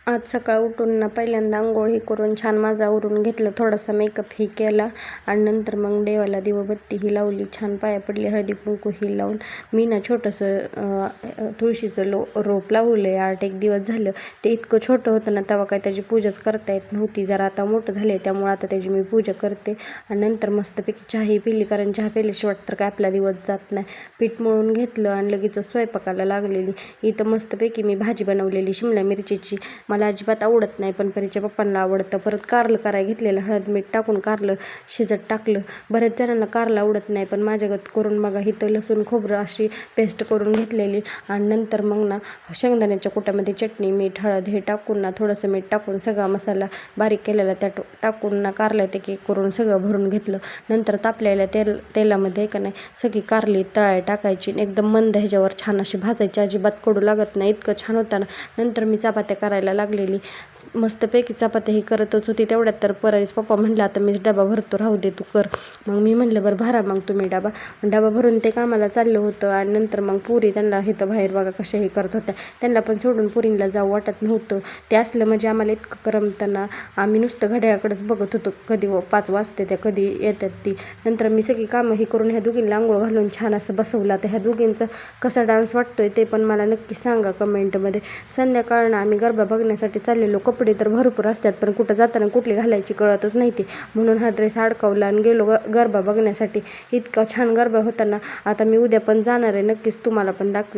आज सकाळ उठून ना पहिल्यांदा अंघोळ ही करून छान माझं आवरून घेतलं, थोडासा मेकअप ही केला आणि नंतर मग देवाला दिवाबत्ती ही लावली, छान पाया पडली, हळदी कुंकू ही लावून मी ना छोटंसं तुळशीचं रोप लावलं आहे 8-1 दिवस झालं. ते इतकं छोटं होतं ना तेव्हा काय त्याची पूजाच करता येत नव्हती. जरा आता मोठं झाले त्यामुळे आता त्याची मी पूजा करते आणि नंतर मस्तपैकी चहाही पिली, कारण चहा प्यायल्याशिवाय तर काय आपला दिवस जात नाही. पीठ मळून घेतलं आणि लगेच स्वयंपाकाला लागलेली. इथं मस्तपैकी मी भाजी बनवलेली शिमला मिरचीची. मला अजिबात आवडत नाही, पण परीच्या पप्पांना आवडतं. परत कारलं करायला घेतलेलं, हळद मीठ टाकून कारलं शिजत टाकलं. बऱ्याच जणांना कारलं आवडत नाही, पण माझ्यागत करून बघा. इथं लसूण खोबरं अशी पेस्ट करून घेतलेली आणि नंतर मग ना शेंगदाण्याच्या कुट्यामध्ये चटणी मीठ हळद हे टाकून ना थोडंसं मीठ टाकून सगळा मसाला बारीक केलेला त्यात टाकून ना कारलं ते केक करून सगळं भरून घेतलं. नंतर तापलेल्या तेलामध्ये का नाही सगळी कारली तळाय टाकायची, एकदम मंद ह्याच्यावर छान अशी भाजायची, अजिबात कडू लागत नाही, इतकं छान होतं ना. नंतर मी चपात्या करायला लागलेली. मस्तपैकी चपात्या ही करतच होती. तेवढ्यात तर परारीच पप्पा म्हणलं आता मीच डबा भरतो, राहू दे तू कर. मग मी म्हणलं बरं भरा मग तुम्ही डबा भरून ते कामाला चाललं होतं. आणि नंतर मग पुरी त्यांना इथं बाहेर बघा कशाही करत होत्या, त्यांना पण सोडून पुरीला जाऊ वाटत नव्हतं. ते असलं म्हणजे आम्हाला इतकं करमताना आम्ही नुसतं घड्याळाकडेच बघत होतो, कधी 5 वाजते त्या कधी येतात ती. नंतर मी सगळी कामं ही करून ह्या दोघींना आंघोळ घालून छान असं बसवलं. तर ह्या दोघींचा कसा डान्स वाटतोय ते पण मला नक्की सांगा कमेंटमध्ये. संध्याकाळनं आम्ही गरबा बघण्यासाठी चाललेलो. कपडे तर भरपूर असतात, पण कुठं जाताना कुठली घालायची कळतच नाही ती, म्हणून हा ड्रेस अडकवला आणि गेलो गरबा बघण्यासाठी. इतका छान गरबा होता ना. आता मी उद्या पण जाणार आहे, नक्कीच तुम्हाला पण दाखवेन.